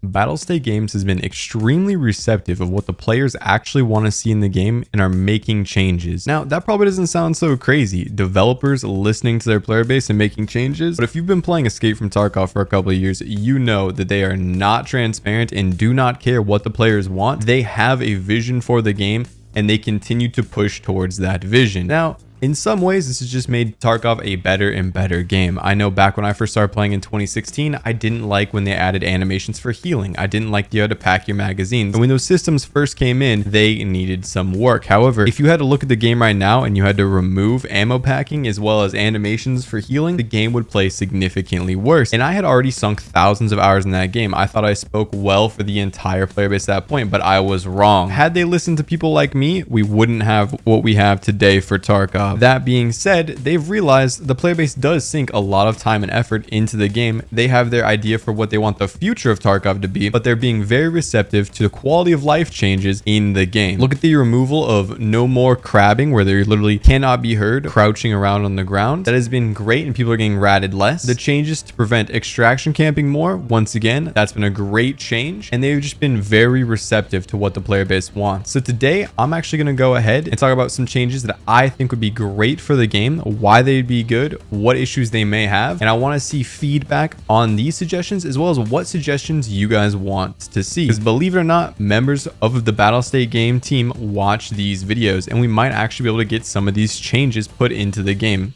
Battlestate Games has been extremely receptive of what the players actually want to see in the game and are making changes. Now, that probably doesn't sound so crazy, developers listening to their player base and making changes, but if you've been playing Escape from Tarkov for a couple of years, you know that they are not transparent and do not care what the players want. They have a vision for the game and they continue to push towards that vision. Now, in some ways, this has just made Tarkov a better and better game. I know back when I first started playing in 2016, I didn't like when they added animations for healing. I didn't like the other to pack your magazines. And when those systems first came in, they needed some work. However, if you had to look at the game right now and you had to remove ammo packing as well as animations for healing, the game would play significantly worse. And I had already sunk thousands of hours in that game. I thought I spoke well for the entire player base at that point, but I was wrong. Had they listened to people like me, we wouldn't have what we have today for Tarkov. That being said, they've realized the player base does sink a lot of time and effort into the game. They have their idea for what they want the future of Tarkov to be, but they're being very receptive to the quality of life changes in the game. Look at the removal of no more crabbing, where they literally cannot be heard crouching around on the ground. That has been great and people are getting ratted less. The changes to prevent extraction camping more, once again, that's been a great change, and they've just been very receptive to what the player base wants. So today, I'm actually going to go ahead and talk about some changes that I think would be great for the game, why they'd be good, what issues they may have, and I want to see feedback on these suggestions as well as what suggestions you guys want to see. Because believe it or not, members of the Battlestate game team watch these videos, and we might actually be able to get some of these changes put into the game.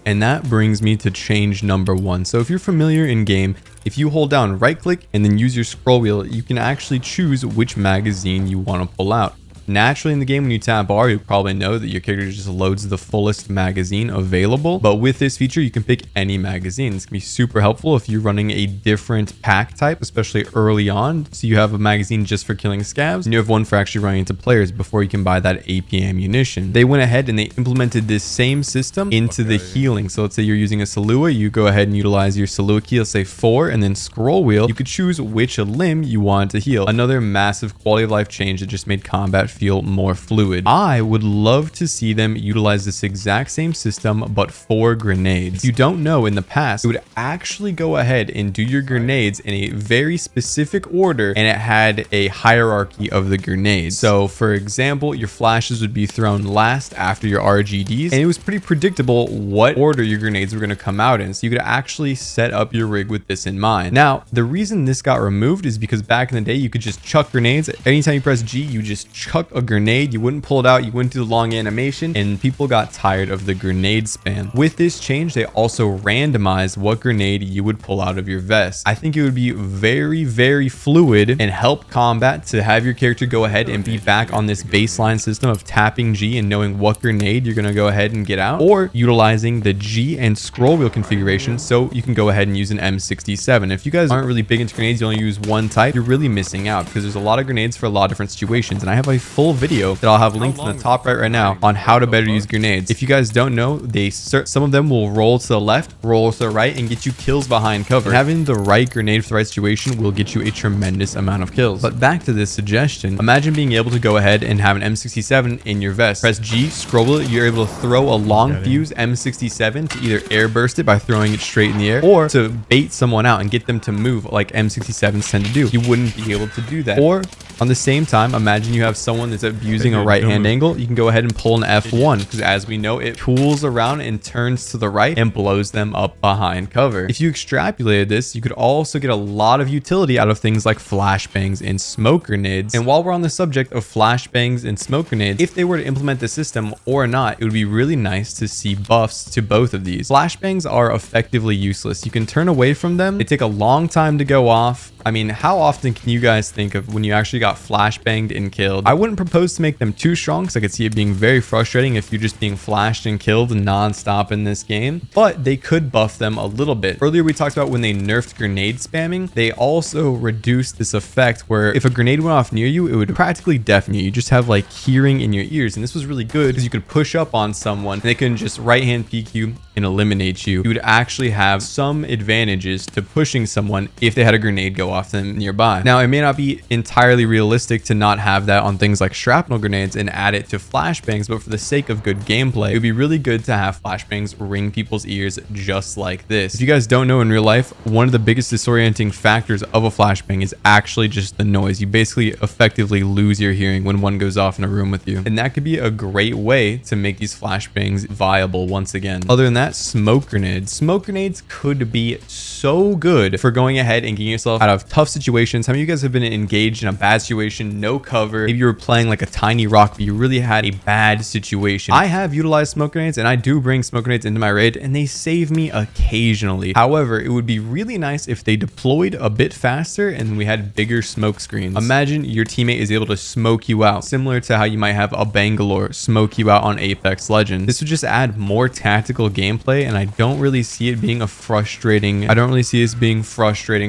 And that brings me to change number 1. So if you're familiar in game, if you hold down right click and then use your scroll wheel, you can actually choose which magazine you want to pull out. Naturally, in the game, when you tap R, you probably know that your character just loads the fullest magazine available. But with this feature, you can pick any magazine. This can be super helpful if you're running a different pack type, especially early on. So you have a magazine just for killing scavs, and you have one for actually running into players before you can buy that AP ammunition. They went ahead and they implemented this same system into the healing. So let's say you're using a Salua, you go ahead and utilize your Salua key, let's say 4, and then scroll wheel. You could choose which limb you want to heal. Another massive quality of life change that just made combat feel more fluid. I would love to see them utilize this exact same system, but for grenades. If you don't know, in the past, it would actually go ahead and do your grenades in a very specific order, and it had a hierarchy of the grenades. So for example, your flashes would be thrown last after your RGDs, and it was pretty predictable what order your grenades were going to come out in. So you could actually set up your rig with this in mind. Now, the reason this got removed is because back in the day, you could just chuck grenades. Anytime you press G, you just chuck a grenade. You wouldn't pull it out. You wouldn't do the long animation, and people got tired of the grenade spam. With this change, they also randomized what grenade you would pull out of your vest. I think it would be very, very fluid and help combat to have your character go ahead and be back on this baseline system of tapping G and knowing what grenade you're going to go ahead and get out, or utilizing the G and scroll wheel configuration so you can go ahead and use an M67. If you guys aren't really big into grenades, you only use one type, you're really missing out because there's a lot of grenades for a lot of different situations, and I have a full video that I'll have linked in the top right now on how to better use grenades. If you guys don't know, some of them will roll to the left, roll to the right, and get you kills behind cover. And having the right grenade for the right situation will get you a tremendous amount of kills. But back to this suggestion, imagine being able to go ahead and have an M67 in your vest. Press G, scroll it, you're able to throw a long fuse M67 to either air burst it by throwing it straight in the air, or to bait someone out and get them to move like M67s tend to do. You wouldn't be able to do that. Or on the same time, imagine you have someone that's abusing a right hand angle. You can go ahead and pull an F1 because, as we know, it tools around and turns to the right and blows them up behind cover. If you extrapolated this, you could also get a lot of utility out of things like flashbangs and smoke grenades. And while we're on the subject of flashbangs and smoke grenades, if they were to implement the system or not, it would be really nice to see buffs to both of these. Flashbangs are effectively useless. You can turn away from them. They take a long time to go off. I mean, how often can you guys think of when you actually got flashbanged and killed? I wouldn't propose to make them too strong because I could see it being very frustrating if you're just being flashed and killed non-stop in this game, but they could buff them a little bit. Earlier, we talked about when they nerfed grenade spamming, they also reduced this effect where if a grenade went off near you, it would practically deafen you. You just have like hearing in your ears, and this was really good because you could push up on someone and they couldn't just right hand peek you, and eliminate you, you would actually have some advantages to pushing someone if they had a grenade go off them nearby. Now, it may not be entirely realistic to not have that on things like shrapnel grenades and add it to flashbangs, but for the sake of good gameplay, it would be really good to have flashbangs ring people's ears just like this. If you guys don't know, in real life, one of the biggest disorienting factors of a flashbang is actually just the noise. You basically effectively lose your hearing when one goes off in a room with you, and that could be a great way to make these flashbangs viable once again. Other than that, smoke grenades. Smoke grenades could be so good for going ahead and getting yourself out of tough situations. How many of you guys have been engaged in a bad situation, no cover? Maybe you were playing like a tiny rock, but you really had a bad situation. I have utilized smoke grenades, and I do bring smoke grenades into my raid, and they save me occasionally. However, it would be really nice if they deployed a bit faster and we had bigger smoke screens. Imagine your teammate is able to smoke you out, similar to how you might have a Bangalore smoke you out on Apex Legends. This would just add more tactical gameplay, and I don't really see it being frustrating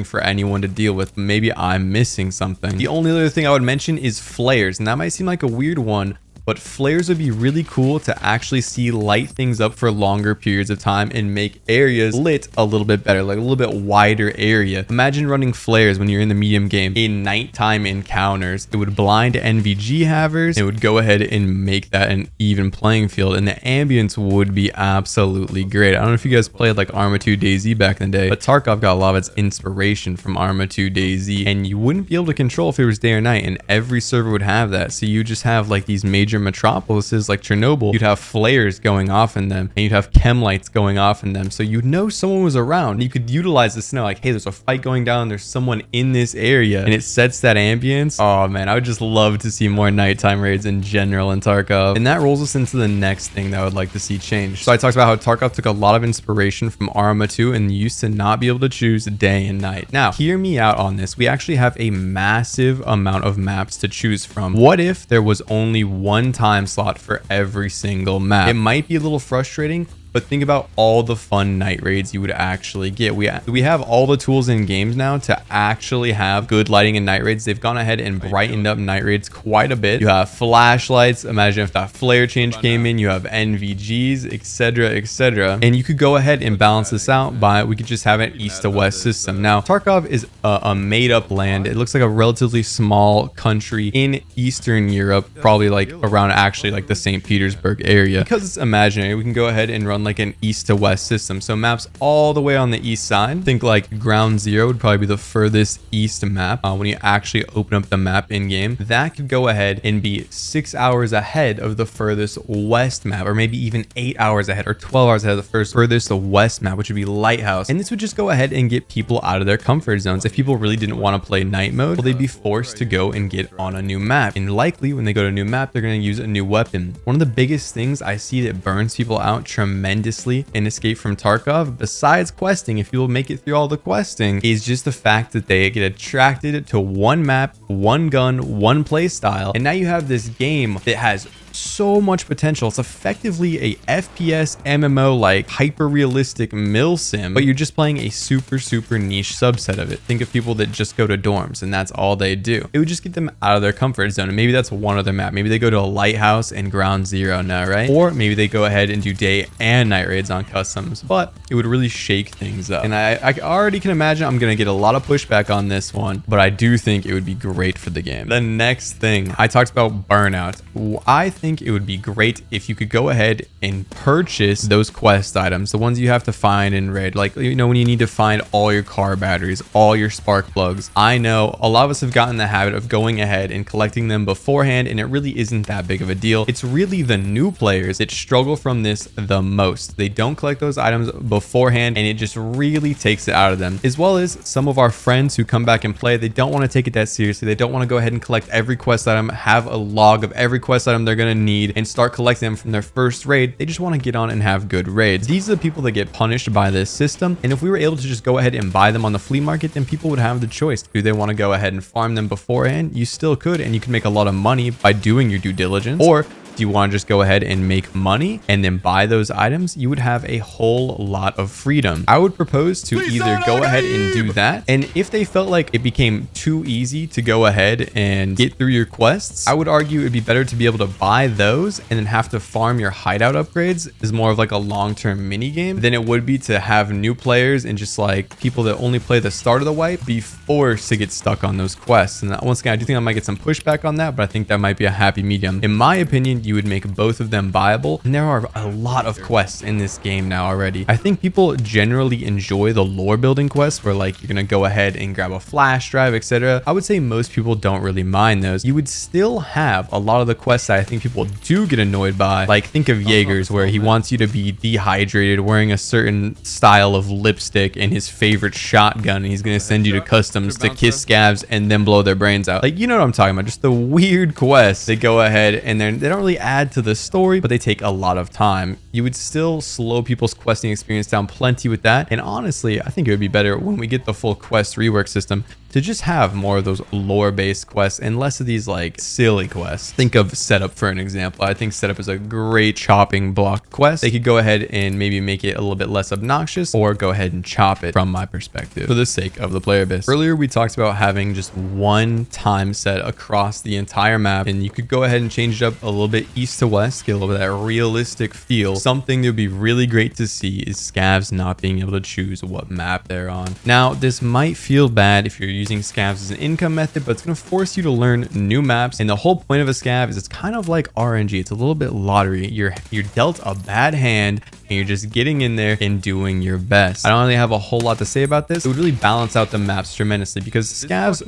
for anyone to deal with. Maybe I'm missing something. The only other thing I would mention is flares, and that might seem like a weird one, but flares would be really cool to actually see light things up for longer periods of time and make areas lit a little bit better, like a little bit wider area. Imagine running flares when you're in the medium game in nighttime encounters. It would blind NVG havers. It would go ahead and make that an even playing field, and the ambience would be absolutely great. I don't know if you guys played like Arma 2 DayZ back in the day, but Tarkov got a lot of its inspiration from Arma 2 DayZ, and you wouldn't be able to control if it was day or night, and every server would have that. So you just have like these major metropolises like Chernobyl, you'd have flares going off in them, and you'd have chem lights going off in them, so you'd know someone was around, and you could utilize this to know like, hey, there's a fight going down, there's someone in this area, and it sets that ambience. Oh man, I would just love to see more nighttime raids in general in Tarkov. And that rolls us into the next thing that I would like to see change. So I talked about how Tarkov took a lot of inspiration from Arma 2 and used to not be able to choose day and night. Now hear me out on this. We actually have a massive amount of maps to choose from. What if there was only one time slot for every single map? It might be a little frustrating, but think about all the fun night raids you would actually get. We have all the tools in games now to actually have good lighting in night raids. They've gone ahead and brightened up night raids quite a bit. You have flashlights. Imagine if that flare change came in. You have NVGs, etc., etc. And you could go ahead and balance this out by, we could just have an east to west system. Now, Tarkov is a made up land. It looks like a relatively small country in Eastern Europe, probably like around actually like the St. Petersburg area. Because it's imaginary, we can go ahead and run like an east to west system. So maps all the way on the east side. Think like Ground Zero would probably be the furthest east map when you actually open up the map in game. That could go ahead and be 6 hours ahead of the furthest west map, or maybe even 8 hours ahead or 12 hours ahead of the furthest west map, which would be Lighthouse. And this would just go ahead and get people out of their comfort zones. If people really didn't want to play night mode, well, they'd be forced to go and get on a new map. And likely when they go to a new map, they're going to use a new weapon. One of the biggest things I see that burns people out tremendously in Escape from Tarkov, besides questing, if you'll make it through all the questing, is just the fact that they get attracted to one map, one gun, one play style, and now you have this game that has so much potential. It's effectively a FPS MMO like hyper realistic mill sim, but you're just playing a super niche subset of it. Think of people that just go to dorms and that's all they do. It would just get them out of their comfort zone, and maybe that's one other map. Maybe they go to a Lighthouse and Ground Zero now, right? Or maybe they go ahead and do day and night raids on customs, but it would really shake things up. And I already can imagine I'm gonna get a lot of pushback on this one, but I do think it would be great for the game. The next thing I talked about, burnout. I think it would be great if you could go ahead and purchase those quest items, the ones you have to find in raid, like, you know, when you need to find all your car batteries, all your spark plugs. I know a lot of us have gotten the habit of going ahead and collecting them beforehand, and it really isn't that big of a deal. It's really the new players that struggle from this the most. They don't collect those items beforehand, and it just really takes it out of them. As well as some of our friends who come back and play, they don't want to take it that seriously. They don't want to go ahead and collect every quest item, have a log of every quest item they're going to need, and start collecting them from their first raid. They just want to get on and have good raids. These are the people that get punished by this system, and if we were able to just go ahead and buy them on the flea market, then people would have the choice. Do they want to go ahead and farm them beforehand? You still could, and you can make a lot of money by doing your due diligence. Or Do you want to just go ahead and make money and then buy those items? You would have a whole lot of freedom. I would propose to either go ahead and do that, and if they felt like it became too easy to go ahead and get through your quests, I would argue it'd be better to be able to buy those and then have to farm your hideout upgrades is more of like a long-term mini game than it would be to have new players and just like people that only play the start of the wipe be forced to get stuck on those quests. And once again, I do think I might get some pushback on that, but I think that might be a happy medium. In my opinion, you would make both of them viable, and there are a lot of quests in this game now already. I think people generally enjoy the lore building quests where like you're gonna go ahead and grab a flash drive, etc. I would say most people don't really mind those. You would still have a lot of the quests that I think people do get annoyed by. Like think of Jaeger's, where he wants you to be dehydrated, wearing a certain style of lipstick and his favorite shotgun, and he's gonna send you to customs to kiss scavs and then blow their brains out. Like, you know what I'm talking about, just the weird quests. They go ahead and they don't really add to the story, but they take a lot of time. You would still slow people's questing experience down plenty with that, and honestly, I think it would be better when we get the full quest rework system to just have more of those lore-based quests and less of these like silly quests. Think of setup for an example. I think setup is a great chopping block quest. They could go ahead and maybe make it a little bit less obnoxious, or go ahead and chop it from my perspective for the sake of the player base. Earlier we talked about having just one time set across the entire map, and you could go ahead and change it up a little bit east to west, get a little bit of that realistic feel. Something that would be really great to see is scavs not being able to choose what map they're on. Now this might feel bad if you're using scavs as an income method, but it's going to force you to learn new maps, and the whole point of a scav is it's kind of like RNG. It's a little bit lottery. You're dealt a bad hand, and you're just getting in there and doing your best. I don't really have a whole lot to say about this. It would really balance out the maps tremendously, because scavs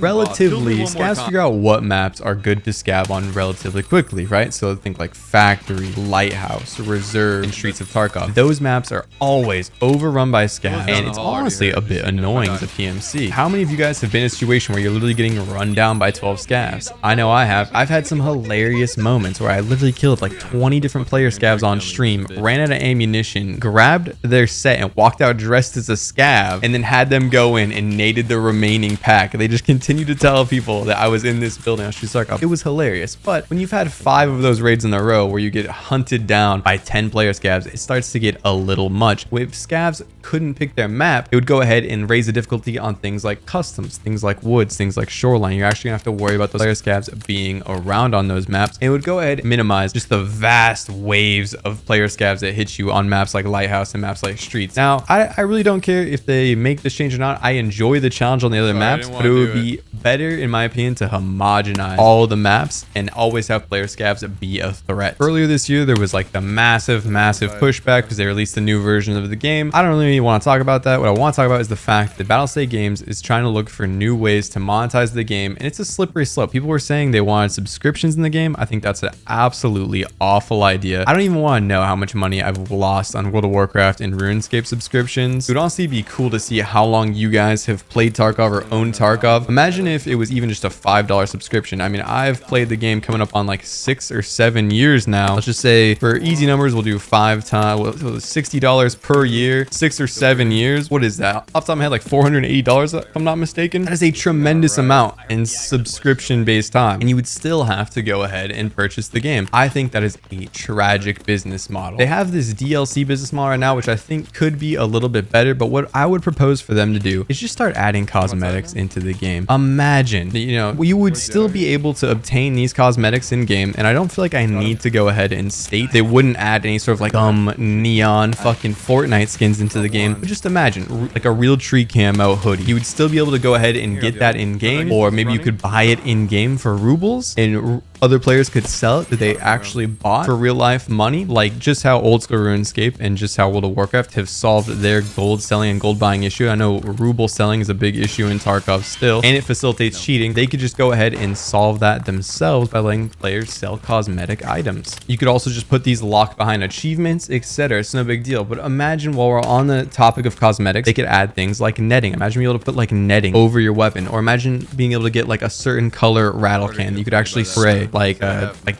figure out what maps are good to scav on relatively quickly, right? So think like Factory, Lighthouse, Reserve, and Streets of Tarkov. Those maps are always overrun by scavs, and it's honestly a bit annoying as a PMC. How many of you guys have been in a situation where you're literally getting run down by 12 scavs? I know I have. I've had some hilarious moments where I literally killed like 20 different player scavs on stream, ran out of ammunition, grabbed their set and walked out dressed as a scav, and then had them go in and naded the remaining pack. They just continued to tell people that I was in this building on Streets of Tarkov. It was hilarious. But when you've had 5 of those raids in a row where you get hunted down by 10 player scavs, it starts to get a little much. If scavs couldn't pick their map, it would go ahead and raise the difficulty on things like customs, things like woods, things like shoreline. You're actually gonna have to worry about those player scavs being around on those maps, and it would go ahead and minimize just the vast waves of player scavs that hit you on maps like Lighthouse and maps like Streets. Now, I really don't care if they make this change or not. I enjoy the challenge on the other maps, but it would be better, in my opinion, to homogenize all the maps and always have player scavs be a threat. Earlier this year, there was like the massive pushback because they released the new version of the game. I don't really want to talk about that. What I want to talk about is the fact that Battlestate Games is trying to look for new ways to monetize the game, and it's a slippery slope. People were saying they wanted subscriptions in the game. I think that's an absolutely awful idea. I don't even want to know how much money I've lost on World of Warcraft and RuneScape subscriptions. It would honestly be cool to see how long you guys have played Tarkov or owned Tarkov. Imagine if it was even just a $5 subscription. I mean, I've played the game coming up on like 6 or 7 years now. Let's just say for easy numbers, we'll do 5 times, $60 per year, 6 or 7 years. What is that? Off the top of my head, like $480 if I'm not mistaken. That is a tremendous amount in subscription-based time, and you would still have to go ahead and purchase the game. I think that is a tragic business model. They have this DLC business model right now, which I think could be a little bit better, but what I would propose for them to do is just start adding cosmetics into the game. Imagine, you know, you would still be able to obtain these cosmetics in game, and I don't feel like I need to go ahead and state they wouldn't add any sort of like neon fucking Fortnite skins into the game. But just imagine like a real tree camo hoodie. You would still be able to go ahead and get that in game, or maybe you could buy it in game for rubles, and other players could sell it that they actually bought for real life money, like just how old school RuneScape and just how World of Warcraft have solved their gold selling and gold buying issue. I know ruble selling is a big issue in Tarkov still, and it facilitates cheating. They could just go ahead and solve that themselves by letting players sell cosmetic items. You could also just put these locked behind achievements, etc. It's no big deal. But imagine, while we're on the topic of cosmetics, they could add things like netting. Imagine being able to put like netting over your weapon, or imagine being able to get like a certain color rattle can that you could actually spray like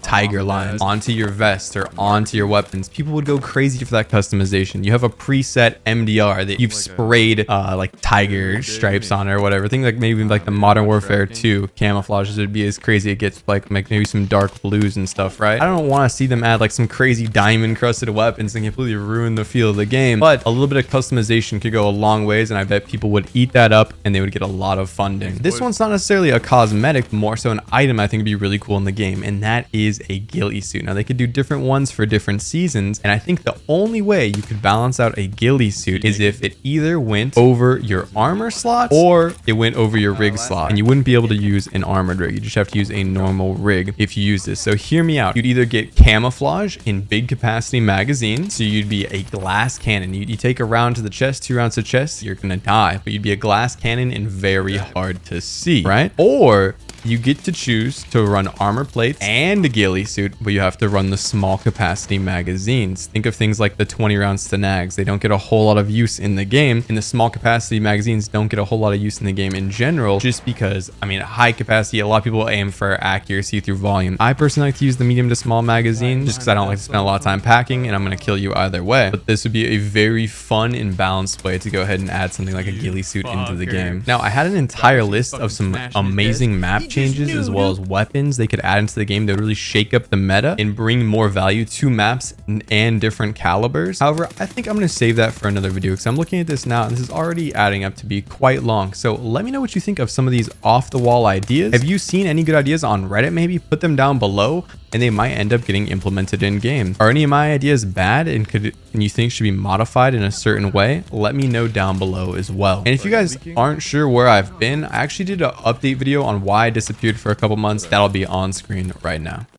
tiger lines onto your vest or onto your weapons. People would go crazy for that customization. You have a preset MDR that you've sprayed like tiger stripes on or whatever. Things like maybe like the Modern Warfare 2 camouflages would be as crazy. It gets like maybe some dark blues and stuff, right? I don't want to see them add like some crazy diamond crusted weapons and completely ruin the feel of the game, but a little bit of customization could go a long ways, and I bet people would eat that up and they would get a lot of funding. This one's not necessarily a cosmetic, more so an item I think would be really cool in the game, and that is a ghillie suit. Now they could do different ones for different seasons, and I think the only way you could balance out a ghillie suit is if it either went over your armor slot or it went over your rig slot, and you wouldn't be able to use an armored rig. You just have to use a normal rig if you use this. So hear me out. You'd either get camouflage in big capacity magazine, so you'd be a glass cannon. You take a round to the chest, 2 rounds to chest, you're gonna die, but you'd be a glass cannon and very hard to see, right? Or you get to choose to run armor plates and a ghillie suit, but you have to run the small capacity magazines. Think of things like the 20 rounds to nags. They don't get a whole lot of use in the game, and the small capacity magazines don't get a whole lot of use in the game in general, just because, I mean, high capacity, a lot of people aim for accuracy through volume. I personally like to use the medium to small magazine just because I don't like to spend a lot of time packing, and I'm going to kill you either way. But this would be a very fun and balanced way to go ahead and add something like a ghillie suit into the game. Now, I had an entire list of some amazing map changes as well as weapons they could add into the game that would really shake up the meta and bring more value to maps and different calibers. However, I think I'm going to save that for another video because I'm looking at this now and this is already adding up to be quite long. So let me know what you think of some of these off the wall ideas. Have you seen any good ideas on Reddit? Maybe put them down below and they might end up getting implemented in game. Are any of my ideas bad and you think should be modified in a certain way? Let me know down below as well. And if you guys aren't sure where I've been, I actually did an update video on why I disappeared for a couple months. That'll be on screen right now.